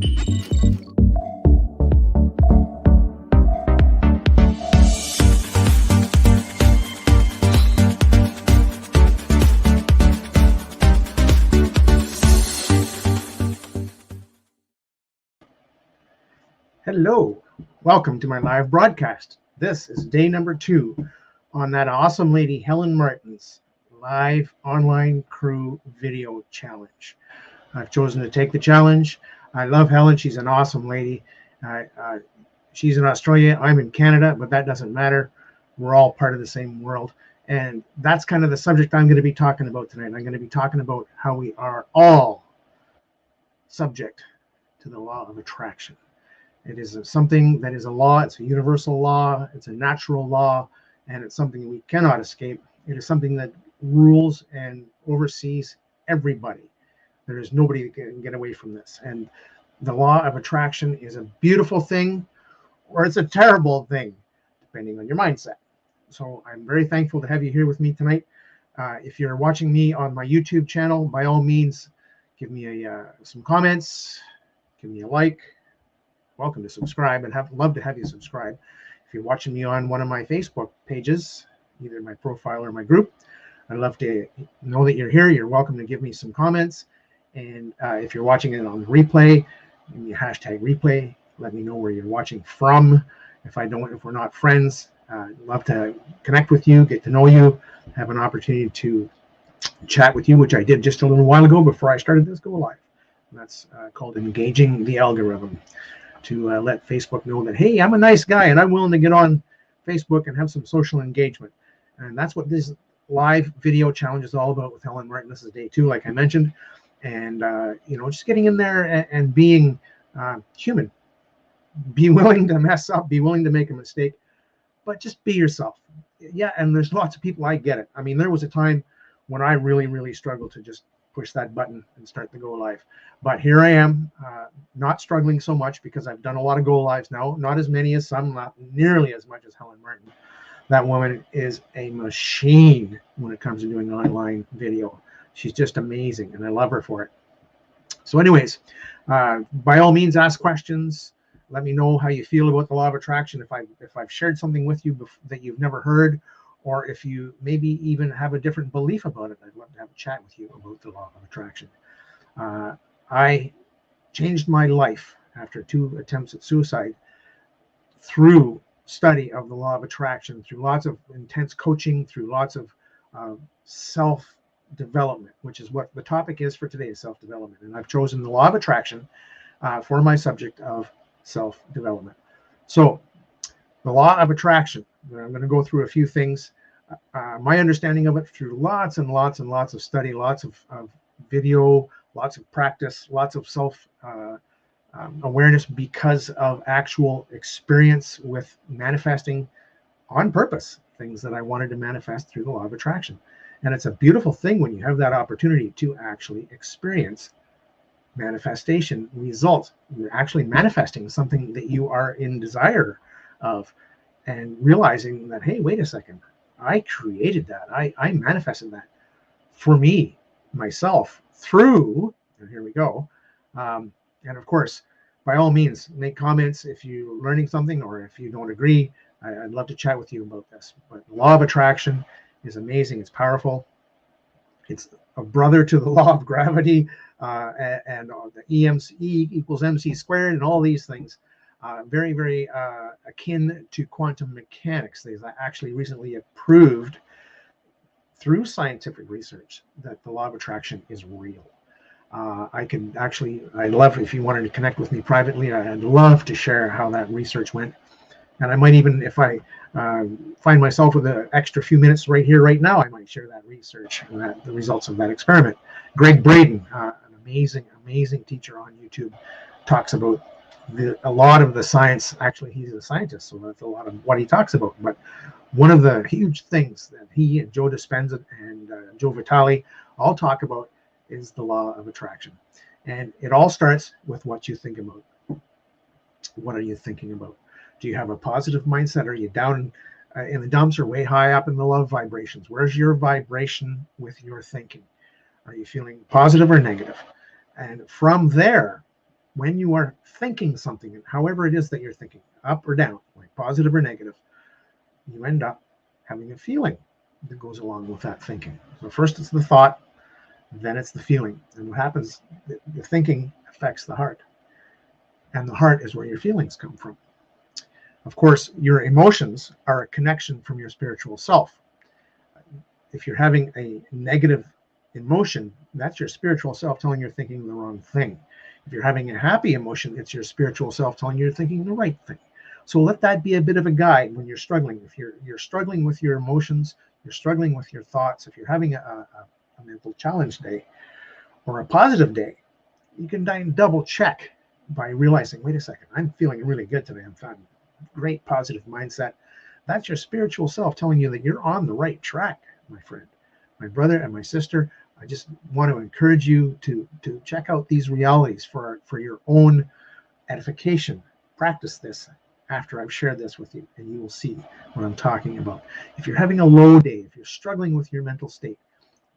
Hello, welcome to my live broadcast. This is day number 2 on that awesome lady Helen Martin's live online crew video challenge. I've chosen to take the challenge. I love Helen. She's an awesome lady. She's in Australia. I'm in Canada, but that doesn't matter. We're all part of the same world. And that's kind of the subject I'm going to be talking about tonight. I'm going to be talking about how we are all subject to the law of attraction. It is something that is a law. It's a universal law. It's a natural law, and it's something we cannot escape. It is something that rules and oversees everybody. There is nobody that can get away from this. And the law of attraction is a beautiful thing, or it's a terrible thing, depending on your mindset. So I'm very thankful to have you here with me tonight. If you're watching me on my YouTube channel, by all means, give me some comments, give me a like. Welcome to subscribe, and love to have you subscribe. If you're watching me on one of my Facebook pages, either my profile or my group, I'd love to know that you're here. You're welcome to give me some comments. And if you're watching it on the replay, give me a hashtag replay. Let me know where you're watching from. If we're not friends, I'd love to connect with you, get to know you, have an opportunity to chat with you, which I did just a little while ago before I started this go live. And that's called engaging the algorithm, to let Facebook know that, hey, I'm a nice guy and I'm willing to get on Facebook and have some social engagement. And that's what this live video challenge is all about with Helen Martin. This is day 2, like I mentioned. And, just getting in there and being human. Be willing to mess up, be willing to make a mistake, but just be yourself. Yeah, and there's lots of people, I get it. I mean, there was a time when I really, really struggled to just push that button and start the go live. But here I am, not struggling so much because I've done a lot of go lives now, not as many as some, not nearly as much as Helen Martin. That woman is a machine when it comes to doing online video. She's just amazing, and I love her for it. So anyways, by all means, ask questions. Let me know how you feel about the law of attraction. If I've shared something with you that you've never heard, or if you maybe even have a different belief about it, I'd love to have a chat with you about the law of attraction. I changed my life after 2 attempts at suicide through study of the law of attraction, through lots of intense coaching, through lots of self-development, which is what the topic is for today, is self-development. And I've chosen the law of attraction for my subject of self-development. So the law of attraction, I'm going to go through a few things. My understanding of it through lots and lots and lots of study, lots of video, lots of practice, lots of self-awareness because of actual experience with manifesting on purpose things that I wanted to manifest through the law of attraction. And it's a beautiful thing when you have that opportunity to actually experience manifestation results. You're actually manifesting something that you are in desire of, and realizing that, hey, wait a second, I created that. I manifested that for me, myself, through, and here we go. And of course, by all means, make comments if you're learning something or if you don't agree. I'd love to chat with you about this. But the law of attraction is amazing. It's powerful. It's a brother to the law of gravity, and the E equals MC squared and all these things. Very, very akin to quantum mechanics. They've actually recently proved through scientific research that the law of attraction is real. I'd love, if you wanted to connect with me privately, I'd love to share how that research went. And I might even, if I find myself with an extra few minutes right here, right now, I might share that research and the results of that experiment. 𝗣𝗲𝗿𝗀𝗏, an amazing teacher on YouTube, talks about a lot of the science. Actually, he's a scientist, so that's a lot of what he talks about. But one of the huge things that he and Joe Dispenza and 𝗣𝗲𝗿𝗀𝗏 all talk about is the law of attraction. And it all starts with what you think about. What are you thinking about? Do you have a positive mindset? Are you down in the dumps or way high up in the love vibrations? Where's your vibration with your thinking? Are you feeling positive or negative? And from there, when you are thinking something, and however it is that you're thinking, up or down, like positive or negative, you end up having a feeling that goes along with that thinking. So first it's the thought, then it's the feeling. And what happens, the thinking affects the heart. And the heart is where your feelings come from. Of course, your emotions are a connection from your spiritual self. If you're having a negative emotion, that's your spiritual self telling you're thinking the wrong thing. If you're having a happy emotion, it's your spiritual self telling you you're thinking the right thing. So let that be a bit of a guide when you're struggling. If you're struggling with your emotions, you're struggling with your thoughts, if you're having a mental challenge day or a positive day, you can double check by realizing, wait a second, I'm feeling really good today. I'm feeling great positive mindset. That's your spiritual self telling you that you're on the right track, my friend, my brother, and my sister. I just want to encourage you to check out these realities for your own edification. Practice this after I've shared this with you, and you will see what I'm talking about. If you're having a low day, if you're struggling with your mental state,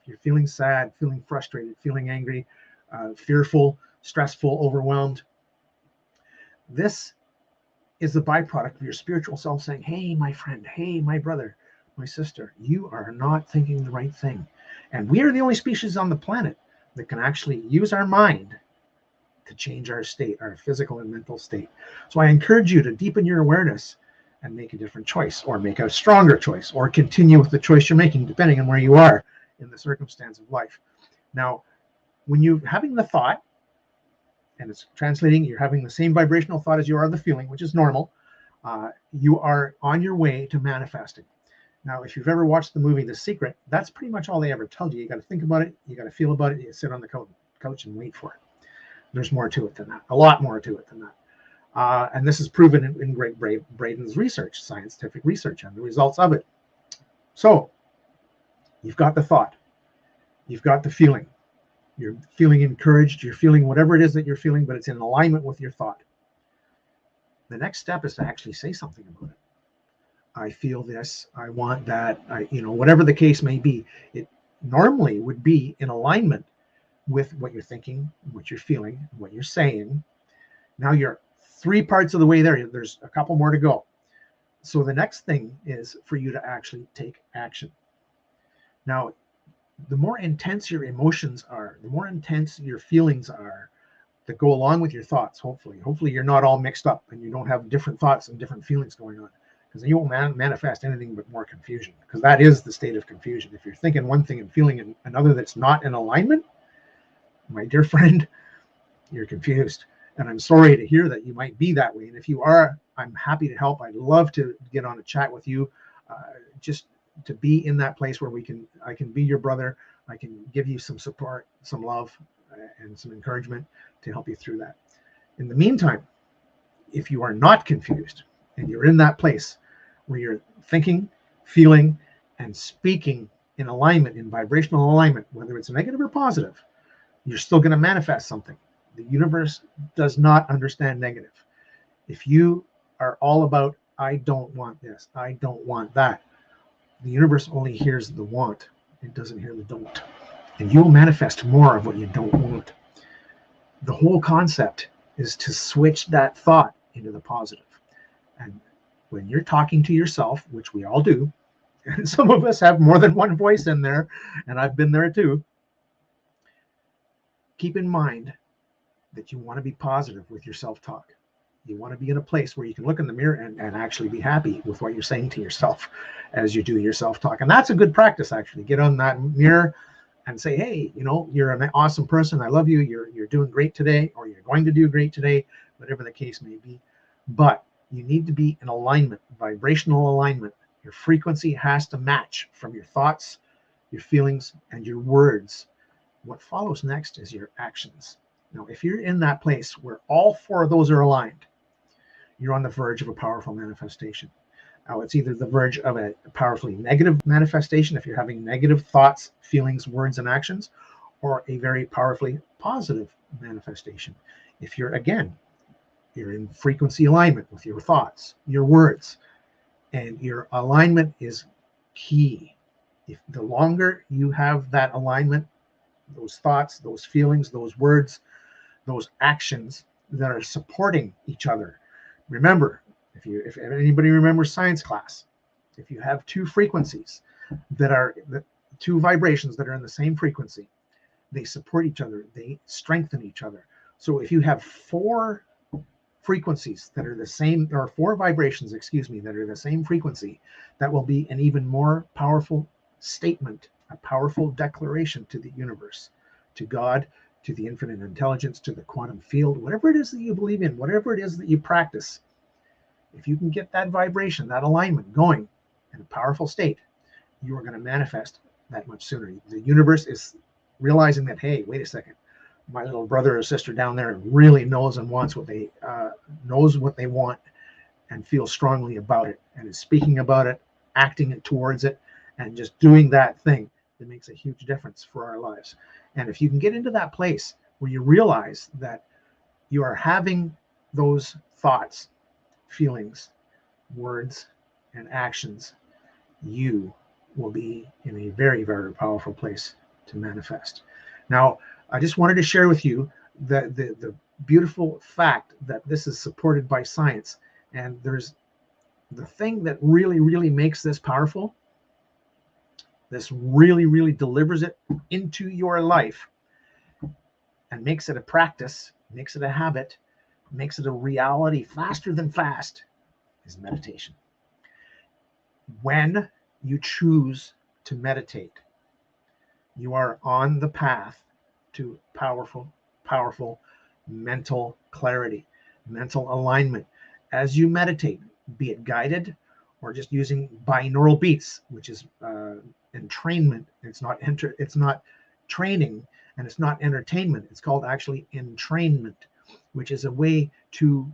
if you're feeling sad, feeling frustrated, feeling angry, fearful, stressful, overwhelmed, this is the byproduct of your spiritual self saying, hey, my friend, hey, my brother, my sister, you are not thinking the right thing. And we are the only species on the planet that can actually use our mind to change our state, our physical and mental state. So I encourage you to deepen your awareness and make a different choice, or make a stronger choice, or continue with the choice you're making, depending on where you are in the circumstance of life. Now, when you're having the thought, and it's translating, you're having the same vibrational thought as you are the feeling, which is normal, you are on your way to manifesting. Now, if you've ever watched the movie The Secret, that's pretty much all they ever tell you. You got to think about it, you got to feel about it, you sit on the couch and wait for it. There's more to it than that, a lot more to it than that. And this is proven in Braden's research, scientific research, and the results of it. So you've got the thought, you've got the feeling, you're feeling encouraged, you're feeling whatever it is that you're feeling, but it's in alignment with your thought. The next step is to actually say something about it. I feel this, I want that, whatever the case may be. It normally would be in alignment with what you're thinking, what you're feeling, what you're saying. Now you're 3 parts of the way there. There's a couple more to go. So the next thing is for you to actually take action. Now, the more intense your emotions are, the more intense your feelings are that go along with your thoughts, hopefully you're not all mixed up and you don't have different thoughts and different feelings going on, because you won't manifest anything but more confusion, because that is the state of confusion. If you're thinking one thing and feeling another that's not in alignment, my dear friend, you're confused. And I'm sorry to hear that you might be that way. And if you are, I'm happy to help. I'd love to get on a chat with you, just to be in that place where I can be your brother. I can give you some support, some love, and some encouragement to help you through that. In the meantime, if you are not confused and you're in that place where you're thinking, feeling, and speaking in alignment, in vibrational alignment, whether it's negative or positive, you're still going to manifest something. The universe does not understand negative. If you are all about, I don't want this, I don't want that, the universe only hears the want. It doesn't hear the don't. And you'll manifest more of what you don't want. The whole concept is to switch that thought into the positive. And when you're talking to yourself, which we all do, and some of us have more than one voice in there, and I've been there too, keep in mind that you want to be positive with your self-talk. You want to be in a place where you can look in the mirror and actually be happy with what you're saying to yourself as you do your self-talk. And that's a good practice, actually. Get on that mirror and say, hey, you're an awesome person. I love you. You're doing great today, or you're going to do great today, whatever the case may be. But you need to be in alignment, vibrational alignment. Your frequency has to match from your thoughts, your feelings, and your words. What follows next is your actions. Now, if you're in that place where all 4 of those are aligned, you're on the verge of a powerful manifestation. Now, it's either the verge of a powerfully negative manifestation, if you're having negative thoughts, feelings, words, and actions, or a very powerfully positive manifestation. If you're in frequency alignment with your thoughts, your words, and your alignment is key. If the longer you have that alignment, those thoughts, those feelings, those words, those actions, that are supporting each other. Remember, if anybody remembers science class, if you have two frequencies that are two vibrations that are in the same frequency, they support each other, they strengthen each other. So if you have four frequencies that are the same, or four vibrations, excuse me, that are the same frequency, that will be an even more powerful statement, a powerful declaration to the universe, to God, to the infinite intelligence, to the quantum field, whatever it is that you believe in, whatever it is that you practice. If you can get that vibration, that alignment going in a powerful state, you are going to manifest that much sooner. The universe is realizing that, hey, wait a second, my little brother or sister down there really knows and wants what they want and feels strongly about it, and is speaking about it, acting towards it, and just doing that thing that makes a huge difference for our lives. And if you can get into that place where you realize that you are having those thoughts, feelings, words, and actions, you will be in a very, very powerful place to manifest. Now, I just wanted to share with you the beautiful fact that this is supported by science. And there's the thing that really, really makes this powerful. This really, really delivers it into your life and makes it a practice, makes it a habit, makes it a reality faster than fast, is meditation. When you choose to meditate, you are on the path to powerful, powerful mental clarity, mental alignment. As you meditate, be it guided or just using binaural beats, which is entrainment. It's not training, and it's not entertainment. It's called actually entrainment, which is a way to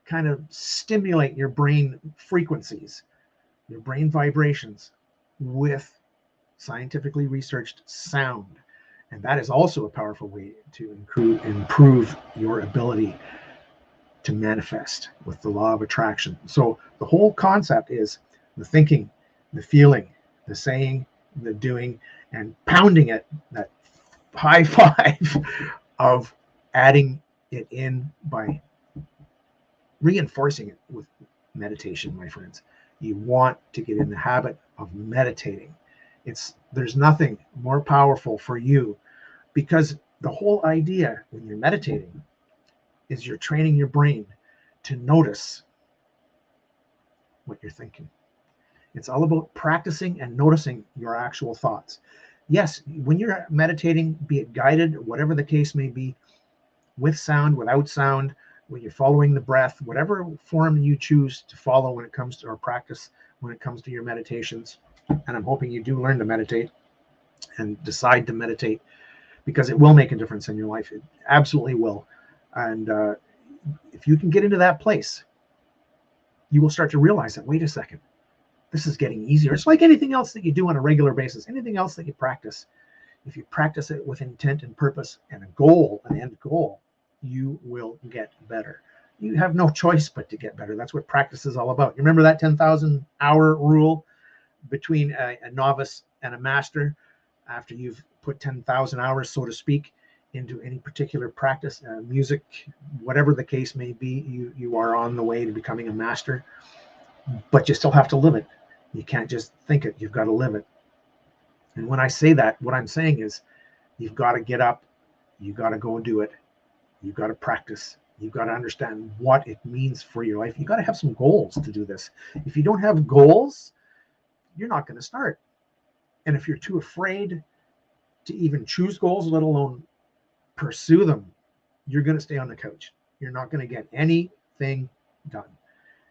kind of stimulate your brain frequencies, your brain vibrations, with scientifically researched sound. And that is also a powerful way to improve your ability to manifest with the law of attraction. So the whole concept is the thinking, the feeling, the saying, the doing, and pounding it, that high five of adding it in by reinforcing it with meditation, my friends. You want to get in the habit of meditating. There's nothing more powerful for you, because the whole idea when you're meditating is you're training your brain to notice what you're thinking. It's all about practicing and noticing your actual thoughts. Yes, when you're meditating, be it guided, whatever the case may be, with sound, without sound, when you're following the breath, whatever form you choose to follow when it comes to, or practice when it comes to your meditations. And I'm hoping you do learn to meditate and decide to meditate, because it will make a difference in your life. It absolutely will. And if you can get into that place, you will start to realize that, wait a second, this is getting easier. It's like anything else that you do on a regular basis, anything else that you practice. If you practice it with intent and purpose and a goal, an end goal, you will get better. You have no choice but to get better. That's what practice is all about. You remember that 10,000 hour rule between a novice and a master? After you've put 10,000 hours, so to speak, into any particular practice, music, whatever the case may be, you are on the way to becoming a master. But you still have to live it. You can't just think it. You've got to live it. And when I say that, what I'm saying is you've got to get up. You've got to go and do it. You've got to practice. You've got to understand what it means for your life. You've got to have some goals to do this. If you don't have goals, you're not going to start. And if you're too afraid to even choose goals, let alone pursue them, you're going to stay on the couch. You're not going to get anything done.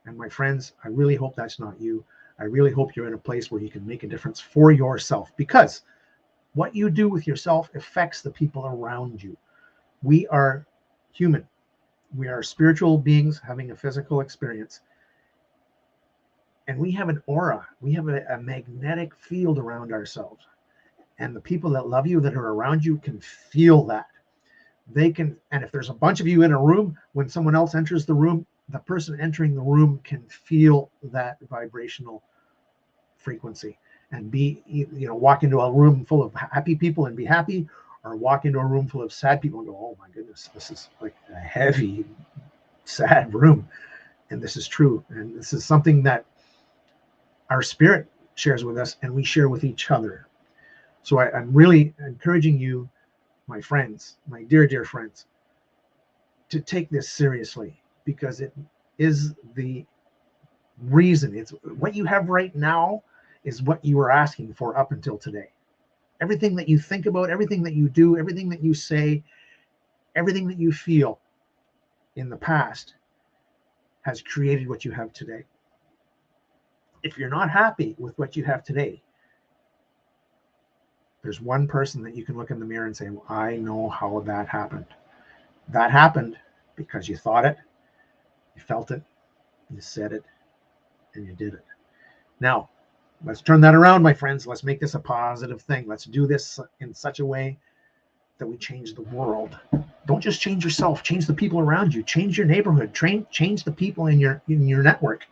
And my friends, I really hope that's not you. I really hope you're in a place where you can make a difference for yourself, because what you do with yourself affects the people around you. We are human. We are spiritual beings having a physical experience. And we have an aura. We have a magnetic field around ourselves. And the people that love you, that are around you, can feel that. They can, and if there's a bunch of you in a room, when someone else enters the room, the person entering the room can feel that vibrational frequency and walk into a room full of happy people and be happy, or walk into a room full of sad people and go, oh my goodness, this is like a heavy, sad room. And this is true. And this is something that our spirit shares with us and we share with each other. So I'm really encouraging you, my friends, my dear, dear friends, to take this seriously, because it is the reason. It's what you have right now is what you were asking for up until today. Everything that you think about, everything that you do, everything that you say, everything that you feel in the past has created what you have today. If you're not happy with what you have today, there's one person that you can look in the mirror and say, well, I know how that happened. That happened because you thought it, you felt it, you said it, and you did it. Now, let's turn that around, my friends. Let's make this a positive thing. Let's do this in such a way that we change the world. Don't just change yourself, change the people around you, change your neighborhood, change the people in your network,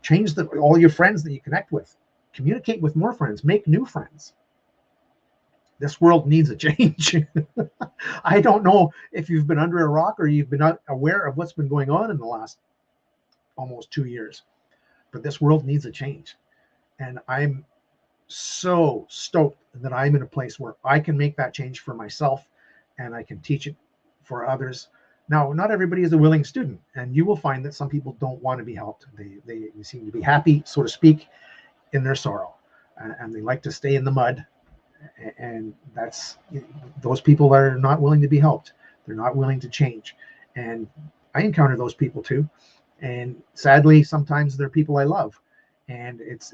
change all your friends that you connect with, communicate with more friends, make new friends. This world needs a change. I don't know if you've been under a rock or you've been aware of what's been going on in the last almost 2 years, but this world needs a change. And I'm so stoked that I'm in a place where I can make that change for myself and I can teach it for others. Now, not everybody is a willing student, and you will find that some people don't want to be helped. They seem to be happy, so to speak, in their sorrow, and they like to stay in the mud. And those people are not willing to be helped. They're not willing to change. And I encounter those people too. And sadly, sometimes they're people I love, and it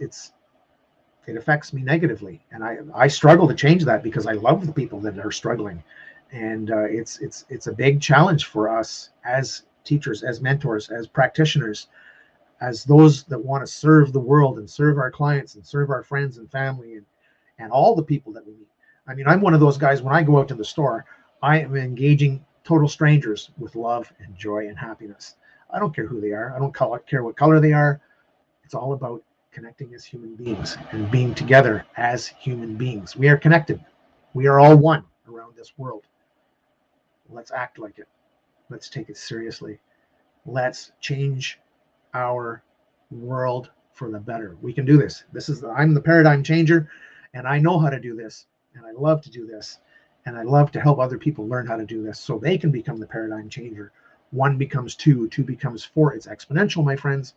affects me negatively. And I struggle to change that because I love the people that are struggling. And it's a big challenge for us as teachers, as mentors, as practitioners, as those that want to serve the world and serve our clients and serve our friends and family and all the people that we meet. I mean, I'm one of those guys, when I go out to the store, I am engaging total strangers with love and joy and happiness. I don't care who they are. I don't care what color they are. It's all about connecting as human beings and being together as human beings. We are connected. We are all one around this world. Let's act like it. Let's take it seriously. Let's change our world for the better. We can do this. I'm the paradigm changer. And I know how to do this, and I love to do this, and I love to help other people learn how to do this so they can become the paradigm changer. 1 becomes 2, 2 becomes 4. It's exponential, my friends,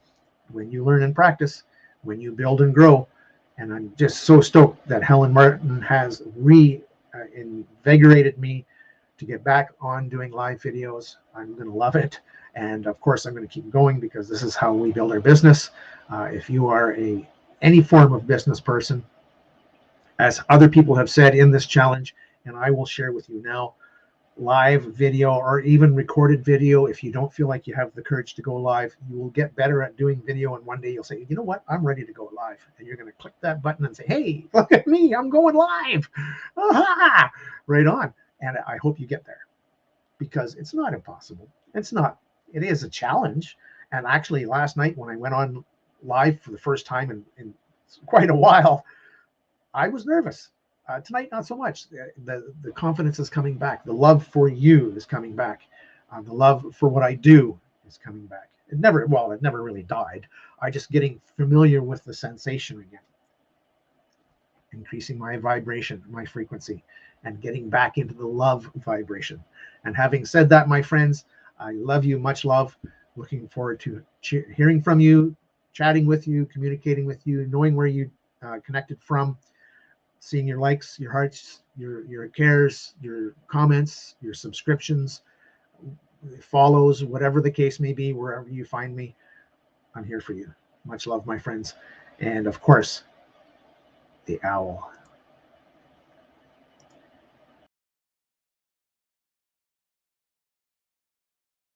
when you learn and practice, when you build and grow. And I'm just so stoked that Helen Martin has reinvigorated me to get back on doing live videos. I'm going to love it. And of course, I'm going to keep going because this is how we build our business. If you are any form of business person, as other people have said in this challenge, and I will share with you now, live video or even recorded video. If you don't feel like you have the courage to go live, you will get better at doing video, and one day you'll say, you know what, I'm ready to go live. And you're going to click that button and say, hey, look at me, I'm going live. Aha! Right on. And I hope you get there, because it's not impossible. It is a challenge. And actually, last night when I went on live for the first time in quite a while, I was nervous. Tonight, not so much. The confidence is coming back. The love for you is coming back. The love for what I do is coming back. It never really died. I'm just getting familiar with the sensation again. Increasing my vibration, my frequency, and getting back into the love vibration. And having said that, my friends, I love you. Much love. Looking forward to hearing from you, chatting with you, communicating with you, knowing where you connected from. Seeing your likes, your hearts, your cares, your comments, your subscriptions, follows, whatever the case may be, wherever you find me, I'm here for you. Much love, my friends. And of course, the owl.